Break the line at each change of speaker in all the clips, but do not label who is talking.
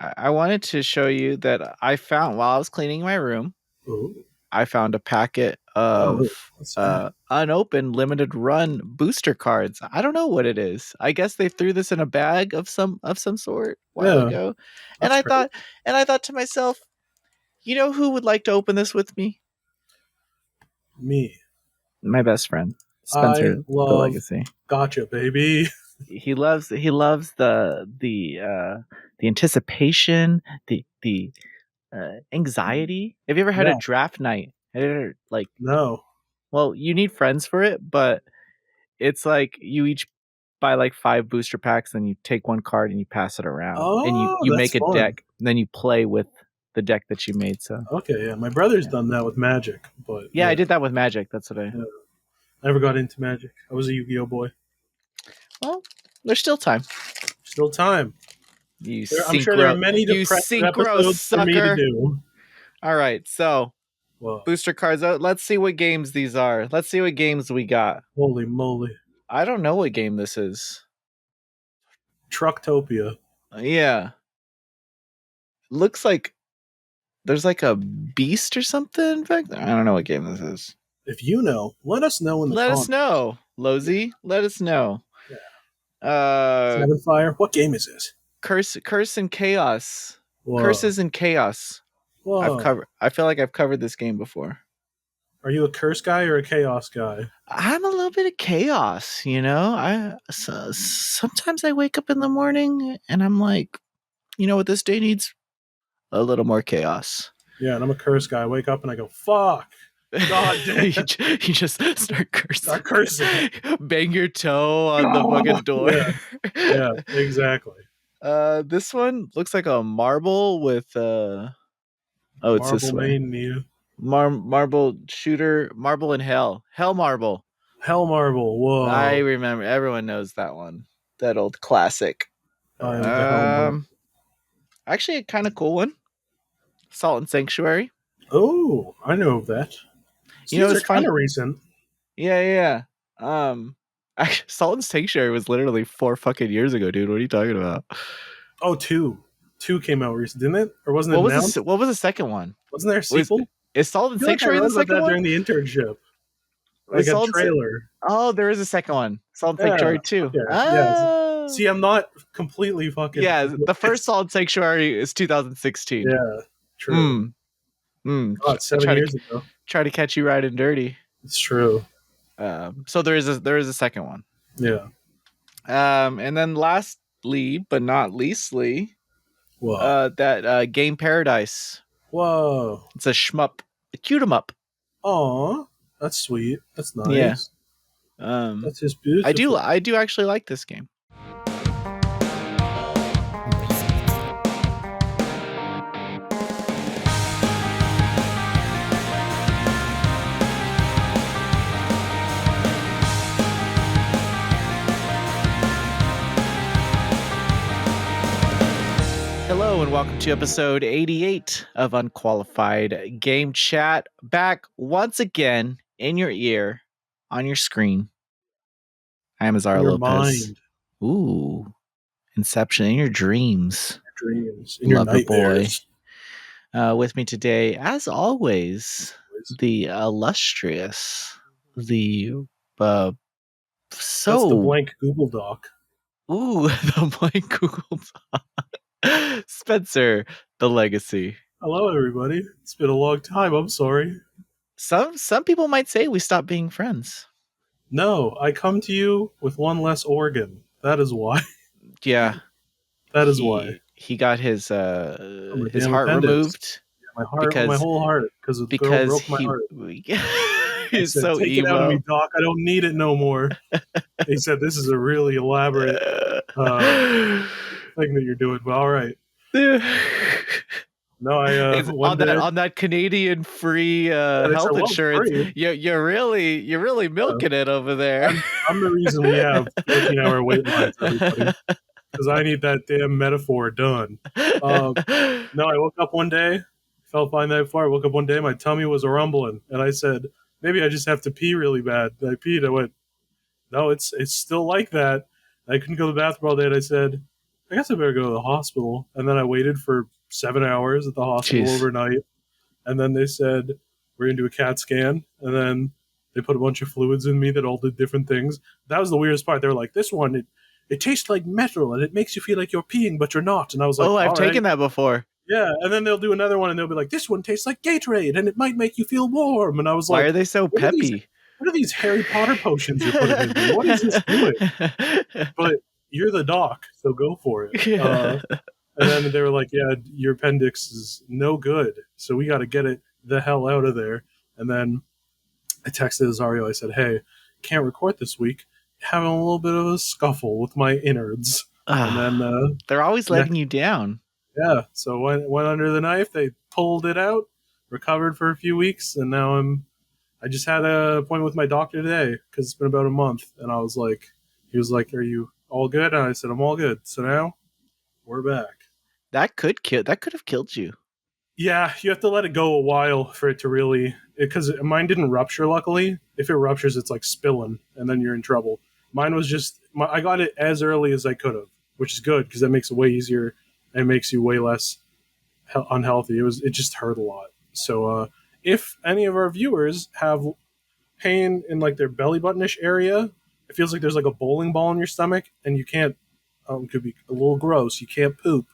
I wanted to show you that I found while I was cleaning my room.
Ooh.
I found a packet of
What's that?
unopened limited run booster cards. I don't know what it is. I guess they threw this in a bag of some sort a while
Yeah,
ago, and
that's
I
great.
thought to myself, you know who would like to open this with me?
Me.
My best friend,
I
Spencer, the
love
Legacy.
gotcha, baby.
He loves the anticipation, the anxiety. Have you ever had a
Yeah.
draft night? Have you ever, like,
No.
well, you need friends for it, but it's like you each buy like 5 booster packs, then you take one card and you pass it around, and you
Oh,
you
that's
make a
fun.
deck, and then you play with the deck that you made. So
Okay, yeah. My brother's
yeah,
done that with Magic, but
yeah, I
yeah,
did that with Magic. That's what I.
yeah. I never got into Magic. I was a Yu-Gi-Oh boy.
Well, there's still time.
Still time. I'm sure there are many
You
depressive
synchro
episodes for me to
sucker.
do.
All right, so
Well,
booster cards out. Let's see what games these are. Let's see what games we got.
holy moly.
I don't know what game this is.
Trucktopia.
Yeah, looks like there's like a beast or something back there. I don't know what game this is.
If you know, let us know in the
Let us
comments.
know, Lozy. Let us know.
Yeah.
Uh,
Seven Fire. What game is this?
Curse and Chaos.
Whoa.
Curses and Chaos.
Whoa.
I feel like I've covered this game before.
Are you a curse guy or a chaos guy?
I'm a little bit of chaos, you know. Sometimes I wake up in the morning and I'm like, you know what this day needs? A little more chaos.
Yeah, and I'm a curse guy. I wake up and I go, fuck. God damn.
You just start cursing.
Start cursing.
Bang your toe on the fucking door.
Yeah, exactly.
This one looks like a marble with oh, it's this
Marble
way.
main Mew.
Marble shooter, marble in hell. Hell marble.
Hell Marble.
I
Whoa.
remember, everyone knows that one. That old classic.
I am the Hell Marble.
Actually a kind of cool one. Salt and Sanctuary.
Oh, I know of that.
You know,
These are
it's
kind
funny.
of recent.
Yeah. Actually, Salt and Sanctuary was literally 4 fucking years ago, dude. What are you talking about?
Oh, two. Two came out recent, didn't it? Or wasn't it announced?
What was the second one?
Wasn't there a sequel?
Is Salt
I
and
feel like I
Sanctuary
read
the
about
second
that
one?
during the internship. Like
Is
a
Salt and
trailer.
Oh, there is a second one. Salt and
Yeah.
Sanctuary 2.
Okay. Yeah.
Oh.
See, I'm not completely fucking.
Yeah, the first Salt and Sanctuary is 2016.
Yeah. True. God, 7 years ago.
Try to catch you riding dirty.
It's true.
So there is a second one.
Yeah.
And then lastly, but not leastly,
Whoa.
that Game Paradise.
Whoa.
It's a shmup, a cute 'em up.
Aw. That's sweet. That's nice.
Yeah.
That's just beautiful.
I do actually like this game. Hello and welcome to episode 88 of Unqualified Game Chat. Back once again in your ear, on your screen. I am Azario
Your
Lopez.
mind.
Ooh, Inception in your dreams.
Your dreams. In your
Lover
nightmares.
boy. With me today, as always, the illustrious, the
That's the blank Google Doc.
Ooh, the blank Google Doc. Spencer, the Legacy.
Hello, everybody. It's been a long time. I'm sorry.
Some people might say we stopped being friends.
No, I come to you with one less organ. That is why.
Yeah.
That is why.
He got his heart
appendix.
removed.
Yeah, my whole heart, because the girl broke my heart.
He's
said,
so
take
emo.
it out of me, Doc. I don't need it no more. He said, this is a really elaborate thing that you're doing, but all right. No,
on that Canadian free health insurance.
Free.
You're really milking it over there.
I'm the reason we have 14-hour wait lines, everybody, because I need that damn metaphor done. No, I woke up one day, felt fine that far. I woke up one day, my tummy was rumbling, and I said, maybe I just have to pee really bad. And I peed. I went, no, it's still like that. I couldn't go to the bathroom all day, and I said, I guess I better go to the hospital. And then I waited for 7 hours at the hospital
Jeez.
overnight. And then they said, we're going to do a CAT scan. And then they put a bunch of fluids in me that all did different things. That was the weirdest part. They were like, this one, it tastes like metal and it makes you feel like you're peeing, but you're not. And I was like,
Oh, I've
all right.
taken that before.
Yeah. And then they'll do another one and they'll be like, this one tastes like Gatorade and it might make you feel warm. And I was
Why
like,
are they so
what are these?
peppy?
What are these Harry Potter potions you're putting in me? What is this doing? But you're the doc, so go for it. And then they were like, yeah, your appendix is no good, so we got to get it the hell out of there. And then I texted Azario. I said, hey, can't record this week. Having a little bit of a scuffle with my innards. And then
They're always letting you down.
yeah, so went under the knife. They pulled it out, recovered for a few weeks, and now I just had an appointment with my doctor today because it's been about a month. And he was like, are you all good? And I said, I'm all good. So now we're back.
That could have killed you.
Yeah, you have to let it go a while for it to really, because mine didn't rupture. Luckily, if it ruptures, it's like spilling, and then you're in trouble. Mine was just, I got it as early as I could have, which is good because that makes it way easier and makes you way less unhealthy. It just hurt a lot. So if any of our viewers have pain in like their belly buttonish area, it feels like there's like a bowling ball in your stomach, and you can't. It could be a little gross. You can't poop.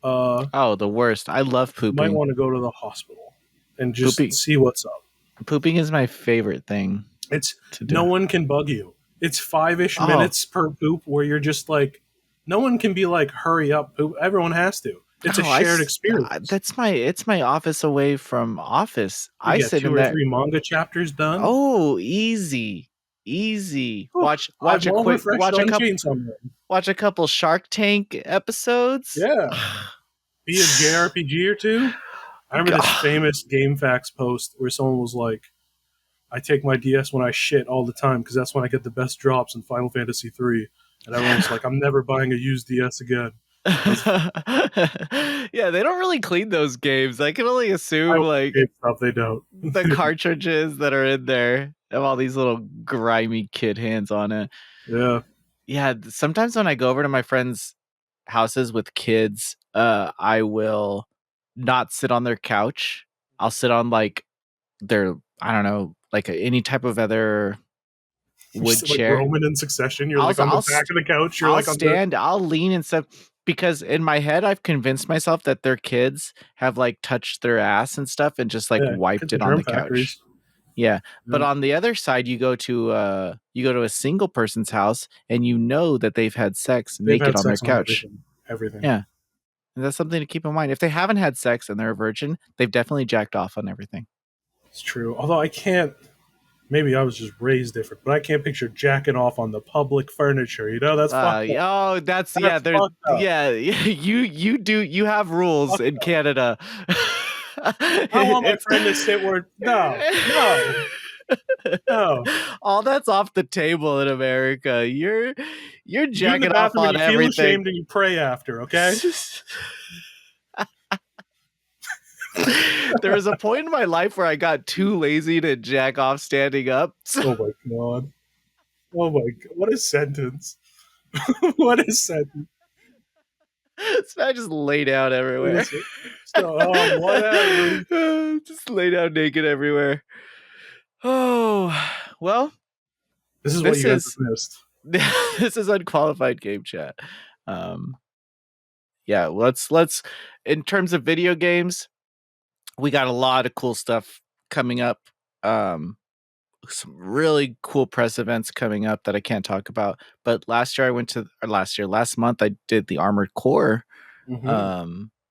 Oh, the worst. I love
You might
pooping.
want to go to the hospital and just
Pooping.
see what's up.
Pooping is my favorite thing
It's
to do.
no one can bug you. It's 5-ish minutes per poop where you're just like, no one can be like, hurry up, poop. Everyone has to. It's a shared experience.
It's my office away from office.
You
I
get
sit
2
in
or
there.
3 manga chapters done.
Oh, easy.
Whew,
Watch
I'm
a
all
quick
refreshed on Chainsaw Man.
watch a couple Shark Tank episodes.
Yeah. Be a JRPG or two. I remember this famous GameFAQs post where someone was like, I take my DS when I shit all the time because that's when I get the best drops in Final Fantasy III. And everyone's like, I'm never buying a used DS again.
Yeah, they don't really clean those games. I can only assume like
stuff they don't.
the cartridges that are in there have all these little grimy kid hands on it.
Yeah.
Yeah, sometimes when I go over to my friends' houses with kids, I will not sit on their couch. I'll sit on like their, I don't know, like any type of other wood
Just like
chair.
Roman in Succession, you're like on the back of the couch. You're
I'll
like
stand, I'll lean and stuff because in my head I've convinced myself that their kids have like touched their ass and stuff and just like wiped it on the couch. Yeah. But on the other side, you go to a single person's house and you know that they've had sex naked on their couch.
Everything.
Yeah. And that's something to keep in mind. If they haven't had sex and they're a virgin, they've definitely jacked off on everything.
It's true. Although I can't, maybe I was just raised different, but I can't picture jacking off on the public furniture. You know, that's fucked up.
Oh, that's yeah, you have rules in Canada.
I want my friend to sit where no.
All that's off the table in America. You're jacking off on
you
everything.
Feel ashamed and you pray after, okay?
There was a point in my life where I got too lazy to jack off standing up.
Oh my god. Oh my god. What a sentence. What a sentence.
So I just lay down everywhere.
So, whatever.
Just lay down naked everywhere. Oh, well.
This is what you guys have missed.
This is Unqualified Game Chat. Yeah, let's in terms of video games, we got a lot of cool stuff coming up. Some really cool press events coming up that I can't talk about. But last month I did the Armored Core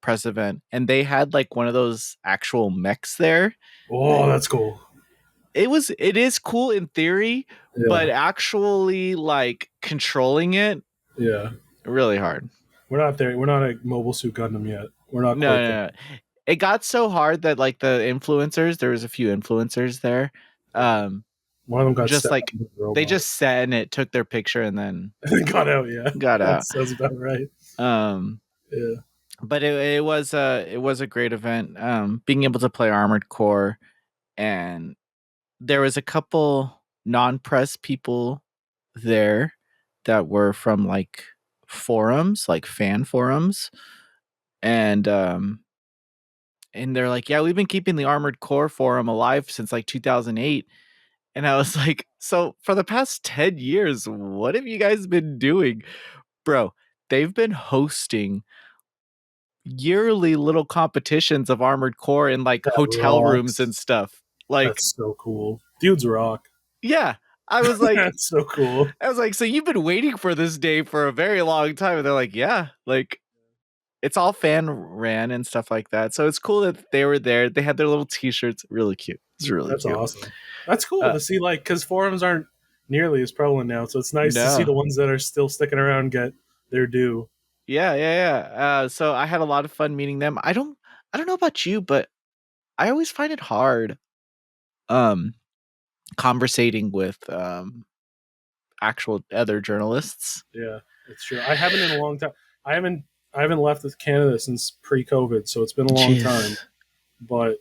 press event, and they had like one of those actual mechs there.
Oh, that's cool.
It is cool in theory, but actually like controlling it, really hard.
We're not there. We're not a Mobile Suit Gundam yet. We're not
quite there. It got so hard that like the influencers, there was a few influencers there.
One of them got
just like they just sat in it, took their picture, and then
got out. Yeah,
got out.
Sounds about right.
Yeah, but it was a great event. Being able to play Armored Core, and there was a couple non-press people there that were from like forums, like fan forums, and they're like, yeah, we've been keeping the Armored Core forum alive since like 2008. And I was like, so for the past 10 years, what have you guys been doing? Bro, they've been hosting yearly little competitions of Armored Core in like
That
hotel rooms
rocks.
and stuff. Like,
That's so cool. Dudes rock.
yeah. I was like,
That's so cool.
so you've been waiting for this day for a very long time. And they're like, yeah, like it's all fan ran and stuff like that. So it's cool that they were there. They had their little t-shirts. Really cute. It's really
That's
cute.
awesome. That's cool
Uh,
to see, like, because forums aren't nearly as prevalent now. So it's nice to see
no.
the ones that are still sticking around get their due.
Yeah, yeah, yeah. So I had a lot of fun meeting them. I don't know about you, but I always find it hard um conversating with actual other journalists.
Yeah, it's true. I haven't in a long time. I haven't. I haven't left with Canada since pre-COVID, so it's been a long time.
Jeez.
But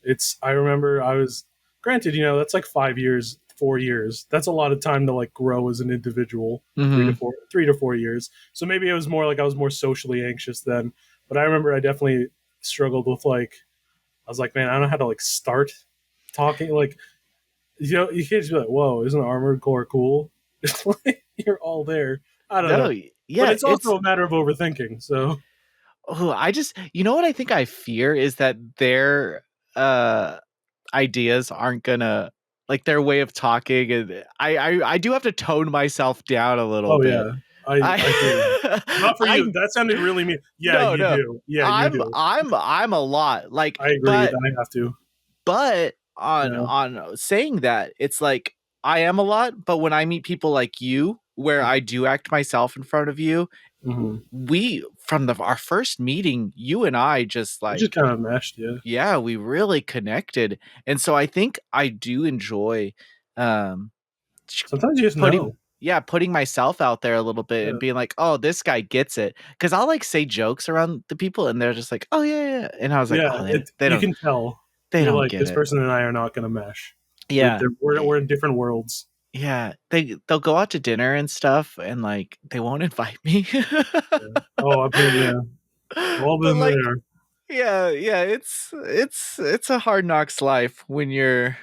it's. I remember I was. Granted, that's like 5 years, 4 years. That's a lot of time to like grow as an individual.
Mhm.
3 to 4 years. So maybe it was more like I was more socially anxious then. But I remember I definitely struggled with like. I was like, man, I don't know how to like start talking. Like, you can't just be like, whoa, isn't Armored Core cool? It's like you're all there. I don't
No,
know. But
yeah,
it's also a matter of overthinking. So
I just what I think I fear is that their ideas aren't gonna like their way of talking, and I do have to tone myself down a little
oh
bit.
yeah. I hear you.
I
Not for you.
I
That sounded really mean. Yeah,
no,
you
no.
do. Yeah, you do.
I'm a lot. Like,
I agree.
but
I have to. Yeah.
on saying that, it's like I am a lot, but when I meet people like you, where I do act myself in front of you,
Mm-hmm.
we from our first meeting, you and I just
We just
like,
kind of meshed, yeah.
yeah, we really connected. And so I think I do enjoy um
Sometimes you just
putting
know.
putting myself out there a little bit and
Yeah.
being like, oh, this guy gets it. Cause I'll like say jokes around the people and they're just like, oh yeah, yeah. And I was like,
Yeah.
oh,
It
they
you
don't
can tell.
they
You're
don't
like,
get
this
it.
person and I are not gonna mesh.
Yeah.
We're in different worlds.
Yeah. They'll go out to dinner and stuff and like they won't invite me.
Yeah. Oh, I've been yeah. All
But
been
like,
there.
yeah, yeah, it's a hard knocks life when you're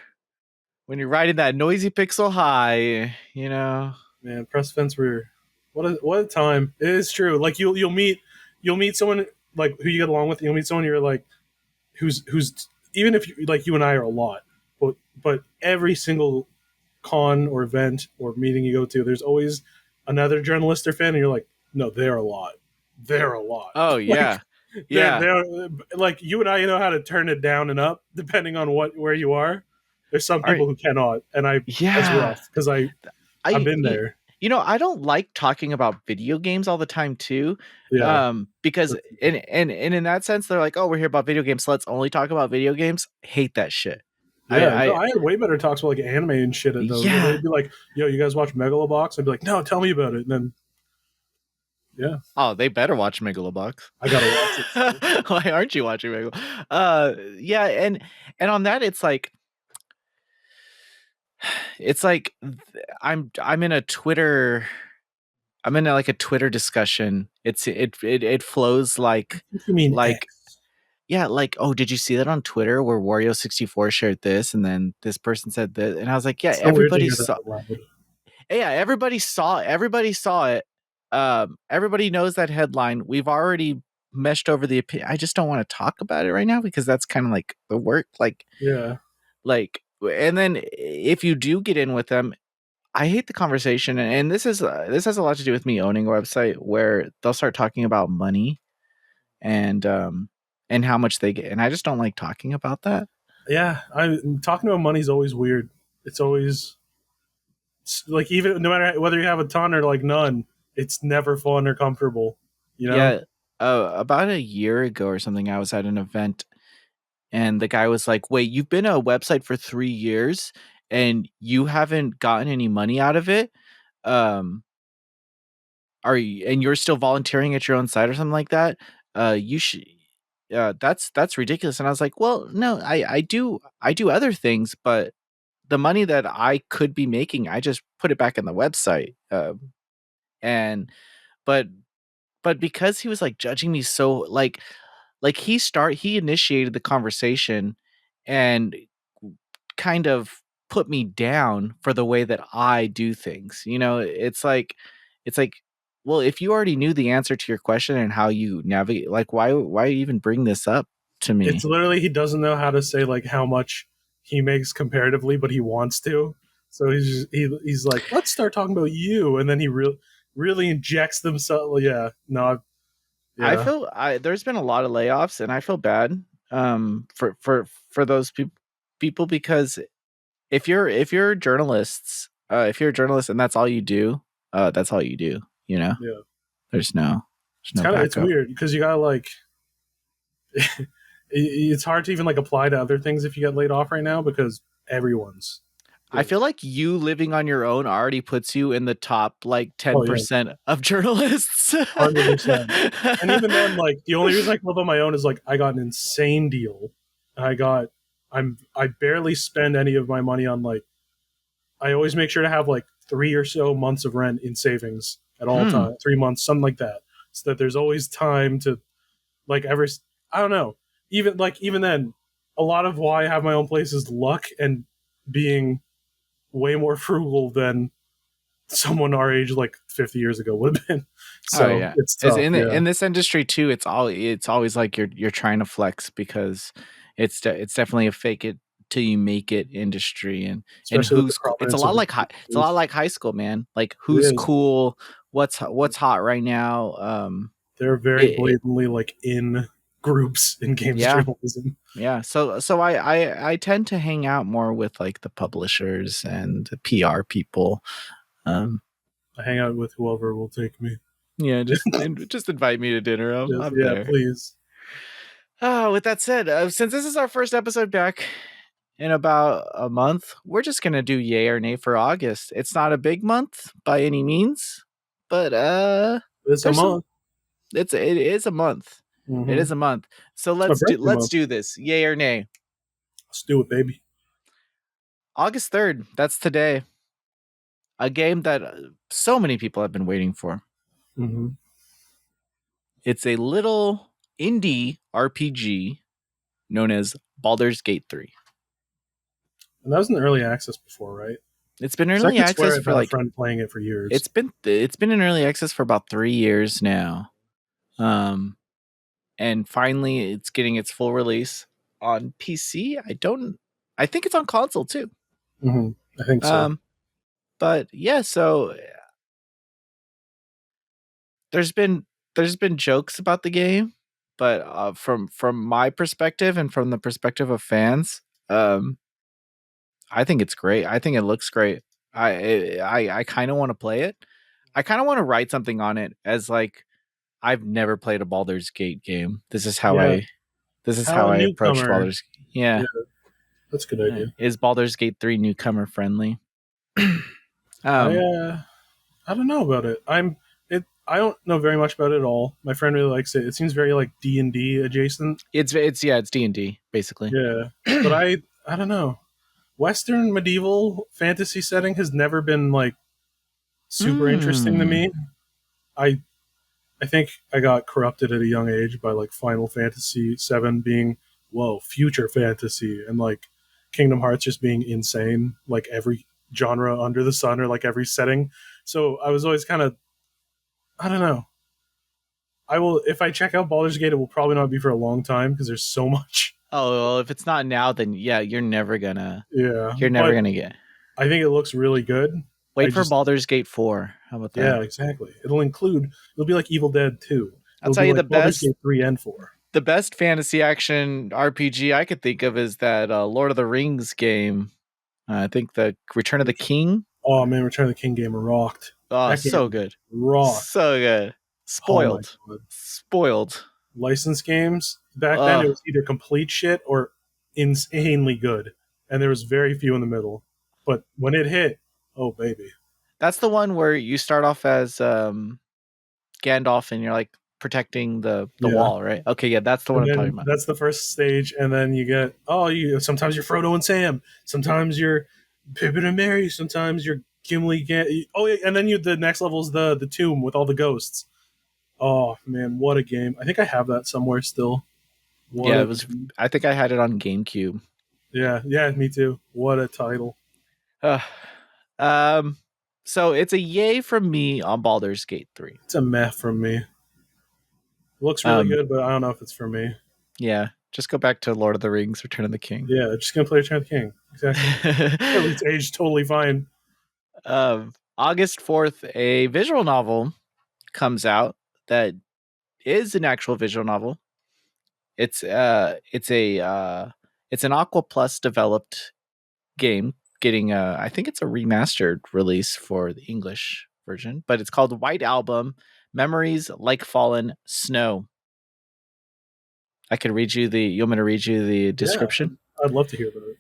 riding that noisy pixel high, you know.
Man, press fence rear. What a time. It is true. Like you'll meet someone like who you get along with. You'll meet someone you're like who's even if you like you and I are a lot, but every single con or event or meeting you go to, there's always another journalist or fan, and you're like, no, they're a lot. They're a lot.
Oh
Like
yeah. Yeah.
they're like you and I, you know how to turn it down and up depending on where you are. There's some
All right.
people who cannot, and that's
Yeah.
rough because I've
I
been
y-
there.
I don't like talking about video games all the time too.
Yeah.
Because and in that sense they're like, "Oh, we're here about video games, so let's only talk about video games." Hate that shit.
Yeah, no,
I
I had way better talks about like anime and shit at those. Where
yeah.
they'd be like, "Yo, you guys watch Megalobox?" I'd be like, "No, tell me about it." And then, yeah,
Oh, they better watch Megalobox.
I gotta watch it. So.
Why aren't you watching Megalo? Yeah, and on that it's like I'm in a Twitter like a Twitter discussion. It flows
You mean
like
X?
yeah, like, oh, did you see that on Twitter where Wario64 shared this and then this person said this? And I was like, yeah,
It's so weird to
everybody
hear that
saw
out loud.
yeah, everybody saw it. Everybody knows that headline. We've already meshed over the opinion. I just don't want to talk about it right now because that's kind of like the work.
Yeah,
And then if you do get in with them, I hate the conversation. And this has a lot to do with me owning a website where they'll start talking about money and how much they get. And I just don't like talking about that.
yeah. I talking about money's always weird. It's always like even no matter whether you have a ton or like none, it's never fun or comfortable. You know?
Yeah. About a year ago or something, I was at an event and the guy was like, wait, you've been a website for 3 years and you haven't gotten any money out of it? Um, are you, and you're still volunteering at your own site or something like that? You should, that's ridiculous. And I was like, well, no, I do other things, but the money that I could be making, I just put it back in the website. And but because he was like judging me so he initiated the conversation and kind of put me down for the way that I do things. You know, it's like well, if you already knew the answer to your question and how you navigate, like why even bring this up to
It's
me?
literally he doesn't know how to say like how much he makes comparatively, but he wants to. So he's like, let's start talking about you, and then he really injects themselves. Yeah, no, yeah,
I there's been a lot of layoffs and I feel bad for those people because if you're a journalist and that's all you do, that's all you do, you know?
yeah.
There's no
It's
backup.
weird because you gotta like it's hard to even like apply to other things if you get laid off right now because everyone's
I
getting.
feel like you living on your own already puts you in the top like
Oh yeah,
10% of journalists.
100%. And even then, like the only reason I can live on my own is like I got an insane deal. I got I barely spend any of my money on like I always make sure to have like 3 or so months of rent in savings at all
Hmm.
time, 3 months, something like that, so that there's always time to like ever. I don't know. Even then, a lot of why I have my own place is luck and being way more frugal than someone our age like 50 years ago would have been.
Oh
So
yeah.
it's
Is
tough. Yeah,
in this industry too, it's always like you're trying to flex because it's definitely a fake it till you make it industry and
especially with the
it's a
prominence
lot
of
like it's a lot
recruiters.
like high school, man. Like
It
who's
is.
cool, what's hot right now.
They're very
It
blatantly like in groups in games
yeah.
journalism.
Yeah. So I tend to hang out more with like the publishers and the PR people. Um
I hang out with whoever will take me.
yeah, just invite me to dinner.
Yes,
I'm
yeah,
there.
please.
Oh, with that said, since this is our first episode back in about a month, we're just gonna do yay or nay for August. It's not a big month by any means, but
It's a
there's some.
month.
It is a month. It
Mm-hmm.
is a month. So
It's my birthday
let's
month.
do this. Yay or nay?
Let's do it, baby.
August 3rd. That's today. A game that so many people have been waiting for.
Mm-hmm.
It's a little indie RPG known as Baldur's Gate 3.
And that was in early access before, right?
It's been
Because I
early
could swear
access
I've
for
had a
like
friend playing it for years.
it's been in early access for about 3 years now. Um and finally it's getting its full release on PC. I think it's on console too.
Mm-hmm. I think so.
Um but yeah, so there's been jokes about the game, but from my perspective and from the perspective of fans, um I think it's great. I think it looks great. I kind of want to play it. I kind of want to write something on it as like I've never played a Baldur's Gate game.
Yeah.
This is how
How a
I approach
newcomer.
Baldur's. Yeah.
Yeah, that's a good idea.
Is Baldur's Gate 3 newcomer friendly?
I
um
I don't know about it. I don't know very much about it at all. My friend really likes it. It seems very like D&D adjacent.
it's yeah, it's D&D basically.
Yeah. But I don't know. Western medieval fantasy setting has never been like super interesting to
Mm.
me. I I think I got corrupted at a young age by like Final Fantasy VII being whoa future fantasy and like Kingdom Hearts just being insane like every genre under the sun or like every setting. So I was always kind of I don't know. I will if I check out Baldur's Gate, it will probably not be for a long time because there's so much.
Oh, well, if it's not now then yeah,
Yeah,
you're never
but
going to get.
I think it looks really good. I
Wait for
just
Baldur's Gate 4. How about that?
yeah, exactly. It'll be like Evil Dead 2.
I'll
It'll
tell
be
you
like Baldur's Gate 3 and 4.
the best fantasy action RPG I could think of is that Lord of the Rings game. I think the Return of the King.
Oh man, Return of the King game rocked.
Oh,
That
so
game
good.
rocked.
So good.
Oh my
Spoiled.
god.
Spoiled.
License games back then it
Oh,
was either complete shit or insanely good, and there was very few in the middle. But when it hit, oh baby,
that's the one where you start off as Gandalf and you're like protecting the
yeah.
wall, right? Okay, yeah, that's the one
And
I'm talking
then
about.
that's the first stage, and then you get you sometimes you're Frodo and Sam, sometimes you're Pippin and Merry, sometimes you're Gimli. Oh, yeah, and then the next level is the tomb with all the ghosts. Oh man, what a game! I think I have that somewhere still. What
Yeah,
a
it was.
game.
I think I had it on GameCube.
Yeah, yeah, me too. What a title.
Uh, um, so it's a yay from me on Baldur's Gate 3.
It's a meh from me. Looks really
Um,
good, but I don't know if it's for me.
yeah, just go back to Lord of the Rings: Return of the King.
Yeah, just gonna play Return of the King. Exactly. At least aged totally fine.
August 4th, a visual novel comes out that is an actual visual novel. It's an Aqua Plus developed game getting I think it's a remastered release for the English version, but it's called White Album: Memories Like Fallen Snow. I could read you the you want me to read you the
Yeah,
description?
I'd love to hear about it.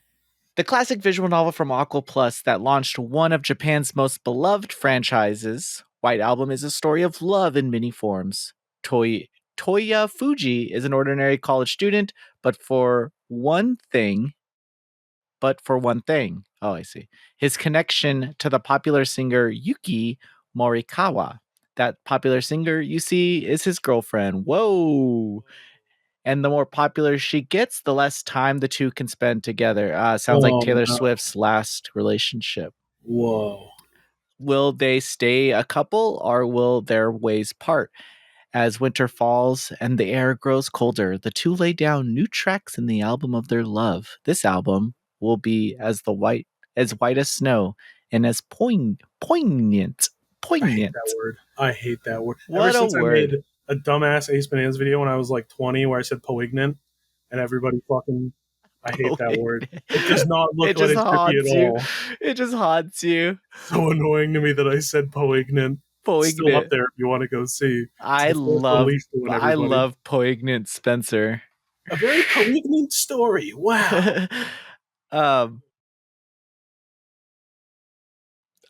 The classic visual novel from Aqua Plus that launched one of Japan's most beloved franchises, White Album is a story of love in many forms. Toya Fuji is an ordinary college student, but for one thing, oh, I see. His connection to the popular singer Yuki Morikawa. That popular singer you see is his girlfriend. Whoa. And the more popular she gets, the less time the two can spend together. Sounds like
Oh
Taylor
no!
Swift's last relationship.
Whoa!
Will they stay a couple or will their ways part? As winter falls and the air grows colder, the two lay down new tracks in the album of their love. This album will be as white as snow and as poignant.
I hate that
Poignant.
word. I hate that word. Ever
What a
since I
word.
made a dumbass Ace Bananas video when I was like 20, where I said poignant, and everybody fucking, I hate that word.
Poignant.
It does not
It
look like
just
it's trippy at
haunts you.
all.
It just haunts you.
So annoying to me that I said poignant. It's still up
Poignant.
there if you want to go see. It's
I
the fourth
love
release one,
I
everybody.
love poignant Spencer.
A very poignant story. Wow.
um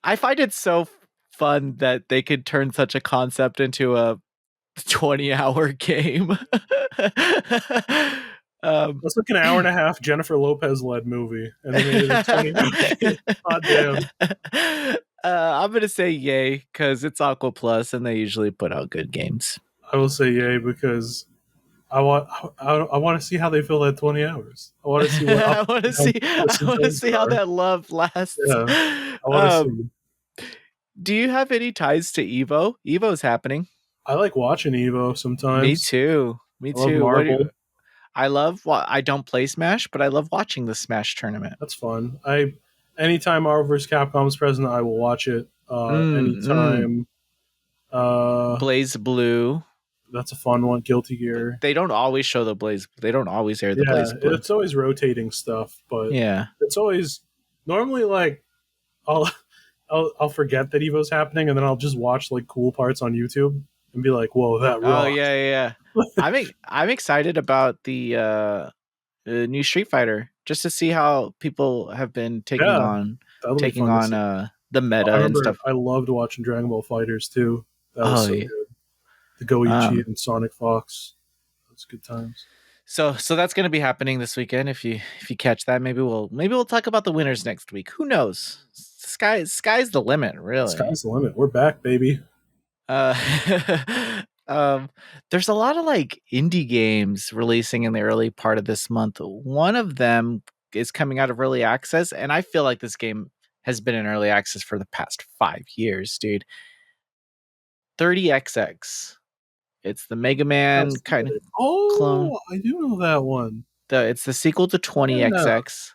I find it so fun that they could turn such a concept into a 20-hour game. um
That's like an hour and a half Jennifer Lopez led movie, and they made it a 20-hour game. God damn.
I'm gonna say yay because it's Aqua Plus and they usually put out good games.
I will say yay because I want to see how they fill that 20 hours. I want to see what up
I want to
and down
see. I
twists and
want to
turns
see
there
how
are.
that love lasts.
Yeah, I want to
Um,
see.
do you have any ties to Evo? Evo's happening.
I like watching Evo
Me
sometimes.
too. Me
I love
too. What do you,
Marvel.
I love? I don't play Smash, but I love watching the Smash tournament.
That's fun. I anytime Marvel vs. Capcom is present, I will watch it.
Mm.
Anytime. Uh,
Blaze Blue.
that's a fun one. Guilty Gear.
They don't always show the Blaze. They don't always air the
Yeah,
Blaze Blue.
it's always rotating stuff, but
Yeah.
it's always normally like I'll I'll forget that Evo's happening, and then I'll just watch like cool parts on YouTube and be like, "Whoa, that
Oh
rocked!"
yeah, yeah. Yeah. I'm excited about the new Street Fighter just to see how people have been
Yeah, that'll be fun to see.
the meta
I
and
remember
stuff.
I loved watching Dragon Ball Fighters too. That was
Oh
so
yeah.
good. The Goichi
Um
and Sonic Fox. Those good times.
so that's going to be happening this weekend. If you catch that, maybe we'll talk about the winners next week. Who knows? Sky's the limit, really.
Sky's the limit. We're back, baby.
Uh, there's a lot of like indie games releasing in the early part of this month. One of them is coming out of early access, and I feel like this game has been in early access for the past 5 years, dude. 30XX. It's the Mega Man
That's
kind of
good.
clone.
Oh, I do know that one.
It's the sequel to
Yeah.
20XX.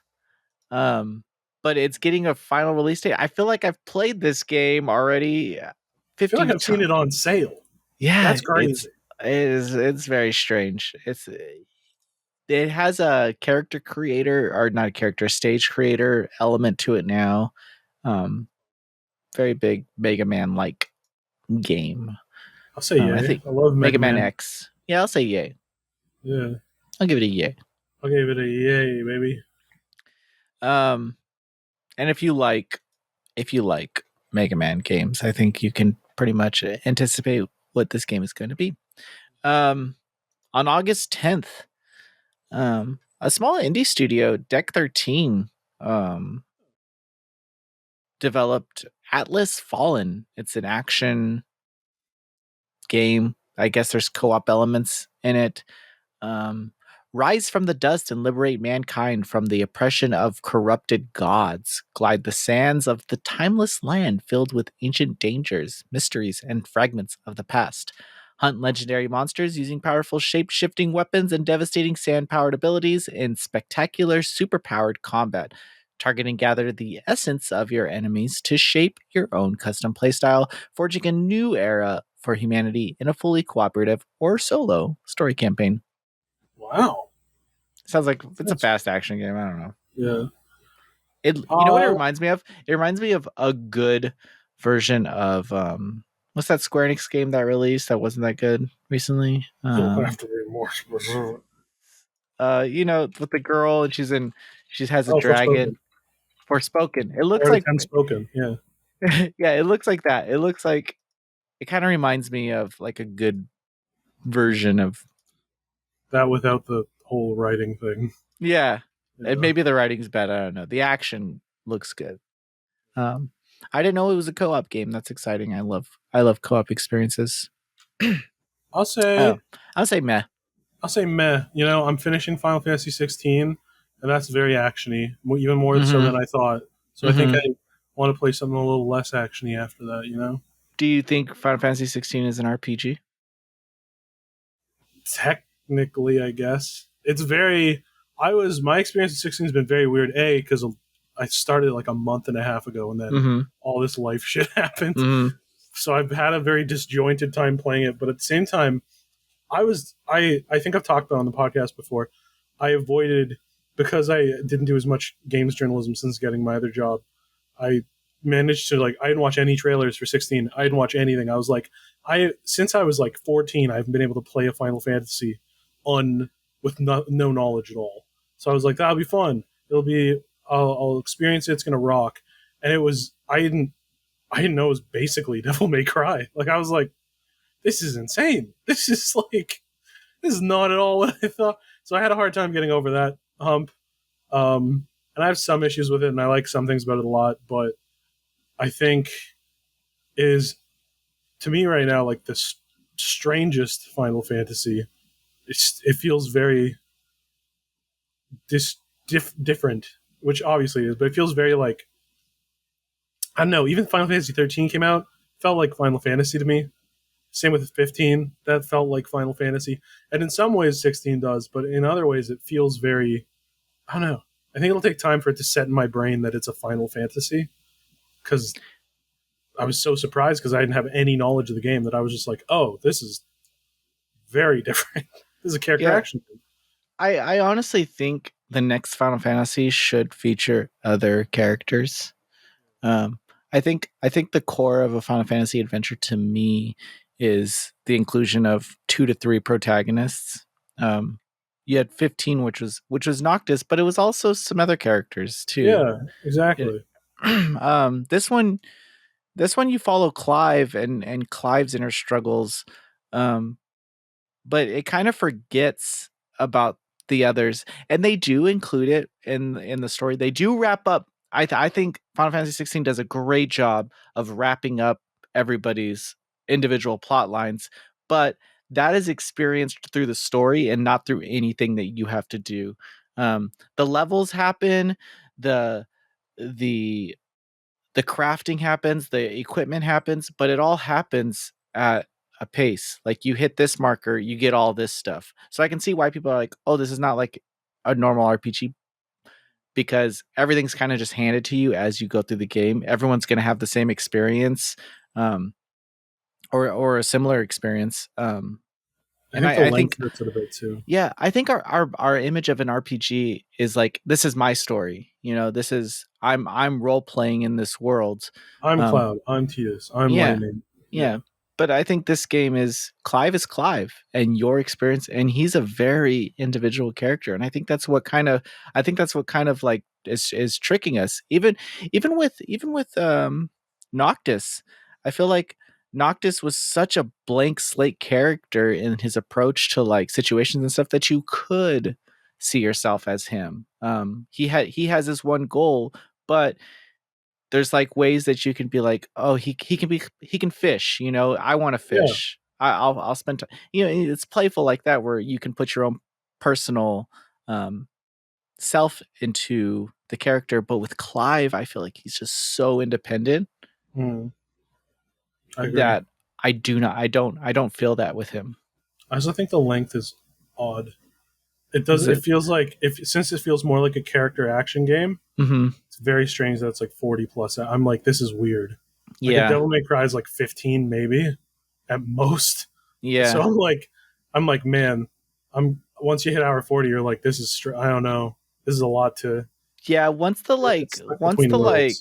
Um, but it's getting a final release date. I feel like I've played this game already
I feel like
50
I've seen
times.
it on sale.
Yeah,
That's crazy.
it's very strange. It has a character creator or not a character, stage creator element to it now. Um, Very big Mega Man like game.
I'll say
I
yay.
think
I love
Mega
Mega
Man
Man.
X. Yeah, I'll say yay.
Yeah.
I'll give it a yay.
I'll give it a yay, baby.
Um, and if you like Mega Man games, I think you can pretty much anticipate what this game is going to be. Um, on August 10th, a small indie studio, Deck 13, developed Atlas Fallen. It's an action game I guess there's co-op elements in it. Um, Rise from the dust and liberate mankind from the oppression of corrupted gods. Glide the sands of the timeless land filled with ancient dangers, mysteries, and fragments of the past. Hunt legendary monsters using powerful shape shifting weapons and devastating sand powered abilities in spectacular superpowered combat. Target and gather the essence of your enemies to shape your own custom playstyle, forging a new era for humanity in a fully cooperative or solo story campaign.
Wow.
Sounds like it's a
That's,
fast action game. I don't know.
yeah.
It you know what it
Uh,
reminds me of? It reminds me of a good version of what's that Square Enix game that released that wasn't that good recently?
you'll have to read more.
With the girl and she has a
Oh,
dragon.
Forspoken.
Forspoken. It
I
looks
heard
like
it's Unspoken. Yeah.
yeah, it looks like that. It looks like it kind of reminds me of like a good version of
That without the whole writing thing.
yeah. And
Yeah.
maybe the writing's bad. I don't know. The action looks good. Um, I didn't know it was a co-op game. That's exciting. I love co-op experiences.
I'll
Oh,
say
I'll say meh.
I'll say meh. I'm finishing Final Fantasy 16, and that's very actiony, even more so
Mm-hmm.
than I thought. So I think
Mm-hmm.
I want to play something a little less actiony after that.
Do you think Final Fantasy 16 is an RPG?
Technically, I guess it's very. My experience with 16 has been very weird. Because I started like a month and a half ago, and then
Mm-hmm.
all this life shit happened.
Mm-hmm.
So I've had a very disjointed time playing it, but at the same time, I think I've talked about on the podcast before. I avoided because I didn't do as much games journalism since getting my other job. I managed to I didn't watch any trailers for 16. I didn't watch anything. I was like I since I was like 14, I've been able to play a Final Fantasy on with no knowledge at all. So I was like that'll be fun. I'll experience it. It's gonna rock. And it was I didn't know it was basically Devil May Cry. Like I was like this is insane. This is not at all what I thought. So I had a hard time getting over that hump. And I have some issues with it, and I like some things about it a lot. But I think is to me right now like the strangest Final Fantasy. It feels very different, which obviously is, but it feels very like I don't know. Even Final Fantasy 13 came out, felt like Final Fantasy to me. Same with 15, that felt like Final Fantasy, and in some ways 16 does, but in other ways it feels very I don't know. I think it'll take time for it to set in my brain that it's a Final Fantasy because I was so surprised because I didn't have any knowledge of the game that I was just like, oh, this is very different. This is a character
Yeah,
action game.
I honestly think the next Final Fantasy should feature other characters. Um, I think the core of a Final Fantasy adventure to me is the inclusion of 2 to 3 protagonists. Um, you had 15, which was Noctis, but it was also some other characters too.
Yeah,
It,
exactly.
this one you follow Clive and Clive's inner struggles, um, but it kind of forgets about the others, and they do include it in the story. They do wrap up. I think Final Fantasy 16 does a great job of wrapping up everybody's individual plot lines, but that is experienced through the story and not through anything that you have to do. The levels happen, the the the crafting happens, the equipment happens, but it all happens at a pace. Like you hit this marker, you get all this stuff. So I can see why people are like, "Oh, this is not like a normal RPG," because everything's kind of just handed to you as you go through the game. Everyone's going to have the same experience, um, or a similar experience.
I
And
think the
I
length
think
hurts it a bit too.
yeah, I think our image of an RPG is like this is my story. This is I'm role playing in this world.
I'm
Um,
Cloud. I'm Tidus. I'm
yeah,
Lightning.
Yeah,
Yeah.
but I think this game is Clive and your experience, and he's a very individual character, and I think that's what kind of like is tricking us. Even with Noctis, I feel like Noctis was such a blank slate character in his approach to like situations and stuff that you could see yourself as him. He has this one goal, but there's like ways that you can be like, oh, he can fish. I want to
Yeah.
fish. I'll spend time. It's playful like that where you can put your own personal um, self into the character. But with Clive, I feel like he's just so independent
I agree.
that I don't feel that with him.
I also think the length is odd. It
Is
does. It
it?
feels like if since it feels more like a character action game,
Mm-hmm.
it's very strange that it's like 40 plus. I'm like, this is weird. Like a
Yeah,
Devil May Cry is like 15 maybe at most. So
yeah,
I'm like, man, I'm once you hit hour 40, you're like, this is I don't know, this is a lot to.
yeah.
It's stuck between worlds.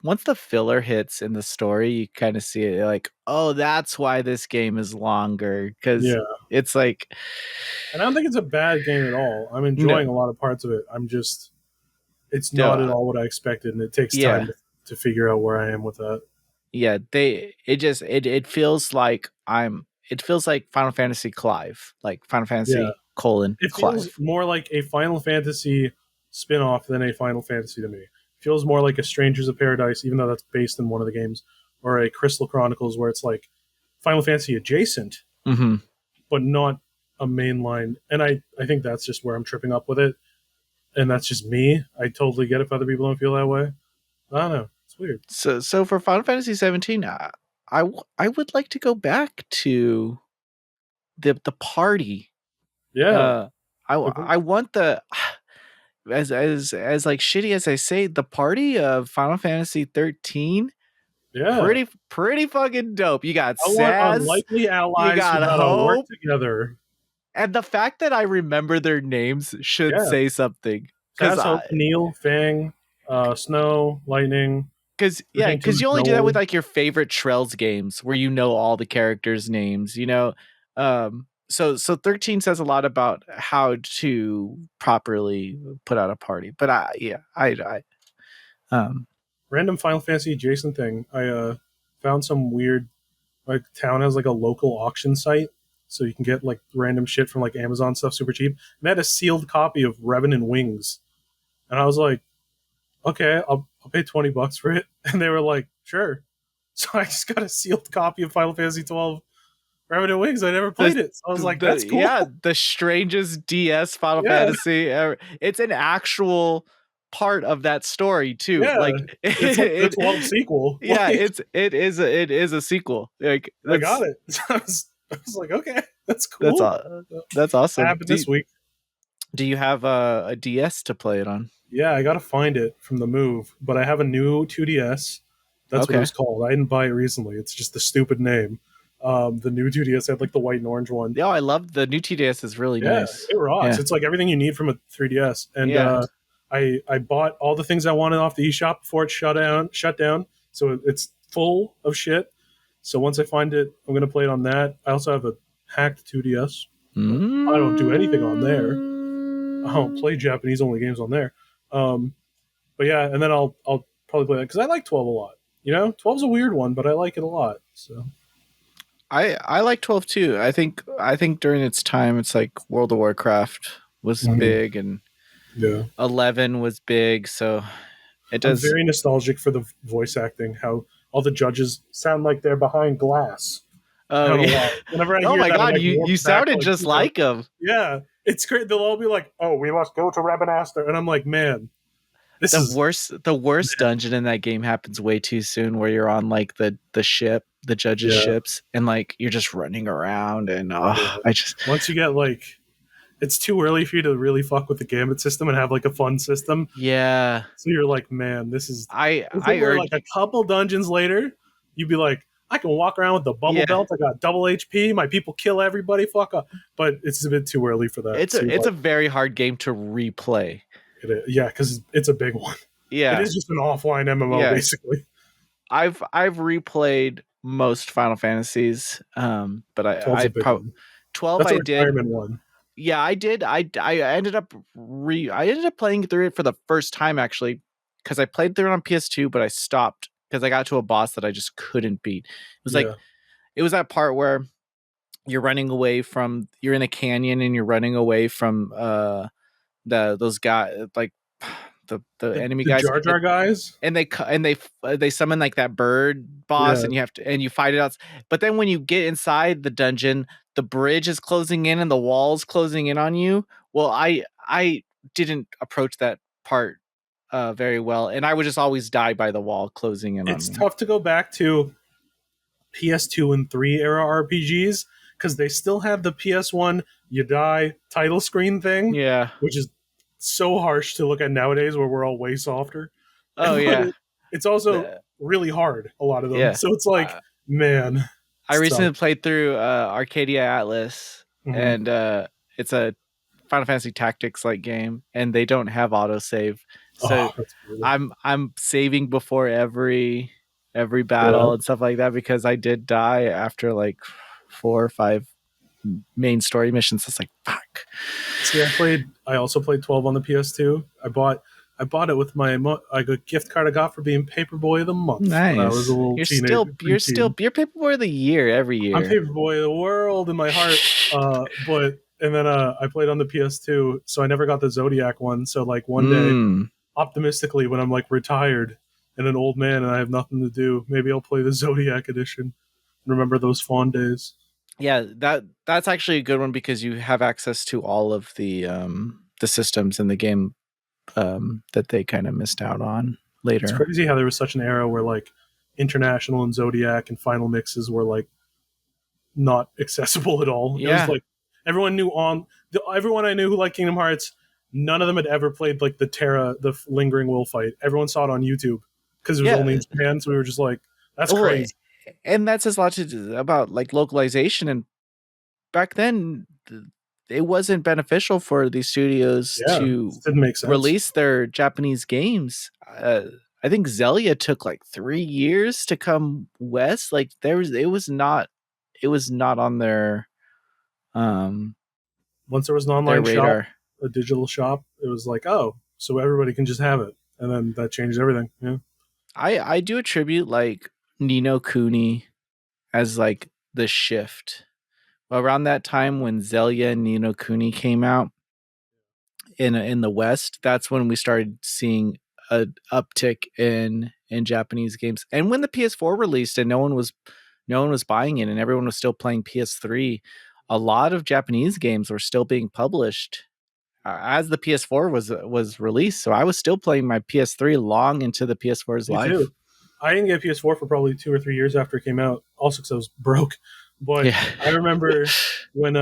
Once the filler hits in the story, you kind of see it like, oh, that's why this game is longer because
Yeah,
it's like
and I don't think it's a bad game at all. I'm
no,
enjoying a lot of parts of it. I'm just, it's
no,
not at all what I expected, and it takes time
yeah,
to figure out where I am with that.
yeah. It feels like it feels like Final Fantasy Clive, like Final
Yeah,
Fantasy colon
it feels
Clive.
more like a Final Fantasy spin-off than a Final Fantasy to me. It feels more like a Strangers of Paradise, even though that's based in one of the games, or a Crystal Chronicles, where it's like Final Fantasy adjacent,
Mm-hmm.
but not a mainline. And I think that's just where I'm tripping up with it, and that's just me. I totally get if other people don't feel that way. I don't know. It's weird.
So for Final Fantasy 17, I would like to go back to the party.
Yeah.
Uh, I want the as like shitty as I say, the party of Final Fantasy 13,
Yeah.
pretty fucking dope. You got
I want
Saz,
unlikely
you
allies who
got
gotta work
Hope,
together.
and the fact that I remember their names should
Yeah.
say something. Cause
Sass, Hope,
I
Neil, Fang, Snow, Lightning, everything to
because you only do that with
Joel.
like your favorite Trails games where you know all the characters' names, so 13 says a lot about how to properly put out a party. But I
Random Final Fantasy adjacent thing. I found some weird, like, town has like a local auction site, so you can get like random shit from like Amazon stuff super cheap. And they had a sealed copy of Revenant Wings, and I was like, okay, I'll pay $20 for it. And they were like, sure. So I just got a sealed copy of Final Fantasy 12 Revenant Wings. I never played it. So I was like, that's cool.
the strangest DS Final
Yeah,
Fantasy ever. It's an actual part of that story too.
yeah.
Like
It's like the
it,
12 sequel.
yeah,
Like,
it is a sequel. Like
I got it. I was like, okay, that's
that's
cool.
all that's awesome.
Happened this week.
Do you have a DS to play it on?
Yeah, I gotta find it from the move, but I have a new 2DS. That's what it
Okay.
was called. I didn't buy it recently. It's just the stupid name. The new 2DS had like the white and orange one.
Yeah, I love the new TDS is really
Yeah,
nice.
it rocks.
Yeah.
It's like everything you need from a 3DS. And
Yeah.
I bought all the things I wanted off the eShop before it shut down. So it's full of shit. So once I find it, I'm gonna play it on that. I also have a hacked 2DS. I don't do anything on there. I don't play Japanese only games on there. Um, but yeah, and then I'll probably play that because I like 12 a lot. 12's a weird one, but I like it a lot. So
I like 12 too. I think during its time it's like World of Warcraft was
Mhm.
big and
Yeah,
11 was big, so it
I'm
does.
very nostalgic for the voice acting. How all the judges sound like they're behind glass. I
Oh
don't know
yeah.
why. Whenever I
Oh
hear
my
that, I'm
god,
like
you
warped back to
sounded
like
just
2000.
like him.
Yeah, it's great. They'll all be like, "Oh, we must go to Rabanastre," and I'm like, "Man, this is
The worst dungeon in that game happens way too soon where you're on like the judges
yeah,
ships and like you're just running around and
yeah."
I just
Once you get like, it's too early for you to really fuck with the gambit system and have like a fun system.
yeah.
So you're like, man, this is this is
I
where like
urge
a couple dungeons later, you'd be like, I can walk around with the bubble
yeah.
belt. I got double HP. My people kill everybody. Fuck up. But it's a bit too early for that. So you're
It's a
like,
very hard game to replay.
yeah, because it's a big one. It
Yeah.
is just an offline MMO
Yeah.
basically.
I've replayed most Final Fantasies, but
12's
I
a big
probably
one.
12
That's a
I did.
retirement one.
Yeah, I did. I ended up I ended up playing through it for the first time actually because I played through it on PS2, but I stopped because I got to a boss that I just couldn't beat.
Yeah.
It was that part where you're in a canyon and you're running away from those guys like the enemy
The
guys,
Jar Jar guys.
and they summon like that bird boss,
Yeah,
and you fight it out. But then when you get inside the dungeon, the bridge is closing in and the walls closing in on you. Well, I didn't approach that part very well, and I would just always die by the wall closing in on
it's
me.
tough to go back to PS2 and 3 era RPGs because they still have the PS1 you die title screen thing,
Yeah.
which is so harsh to look at nowadays where we're all way softer.
Oh
But
yeah.
it's also
The,
really hard, a lot of them.
yeah.
So it's like,
Uh,
man,
I
it's tough.
recently played through Arcadia Atlas,
Mhm.
and it's a Final Fantasy Tactics like game, and they don't have autosave. So
Oh, that's brutal.
I'm saving before every
Yeah.
battle and stuff like that, because I did die after like 4 or 5 main story missions. It's like, fuck.
See, I also played 12 on the PS2. I bought it with my like a gift card I got for being Paperboy of the Month when I was a
Nice.
little teenager, preteen.
You're Paperboy of the Year every
I'm
year.
Paperboy of the world in my heart. But and then I played on the PS2, so I never got the Zodiac one. So like one day,
Mm.
optimistically, when I'm like retired and an old man and I have nothing to do, maybe I'll play the Zodiac edition. Remember those fond days.
Yeah, that's actually a good one, because you have access to all of the systems in the game that they kind of missed out on
It's
later.
crazy how there was such an era where like International and Zodiac and Final Mixes were like not accessible at all. It was
Yeah.
like everyone knew everyone I knew who liked Kingdom Hearts. None of them had ever played like the Lingering Will fight. Everyone saw it on YouTube because it was only in
Yeah.
Japan. So we were just like, that's
Well,
crazy.
and that says a lot about like localization, and back then it wasn't beneficial for these studios
Yeah,
to
it didn't make sense.
release their Japanese games. I think Zelia took like 3 years to come west. Like it was not on um
Once there was an
their
online shop,
radar.
a digital shop, it was like, oh, so everybody can just have it, and then that changed everything. Yeah,
I do attribute like Nino Kuni as like the shift. Around that time when Zelia and Nino Kuni came out in the West, that's when we started seeing a uptick in Japanese games. And when the PS4 released and no one was buying it and everyone was still playing PS3, a lot of Japanese games were still being published as the PS4 was released. So I was still playing my PS3 long into the PS4's
me
life.
too. I didn't get PS4 for probably 2 or 3 years after it came out, also because I was broke. But
Yeah.
I remember when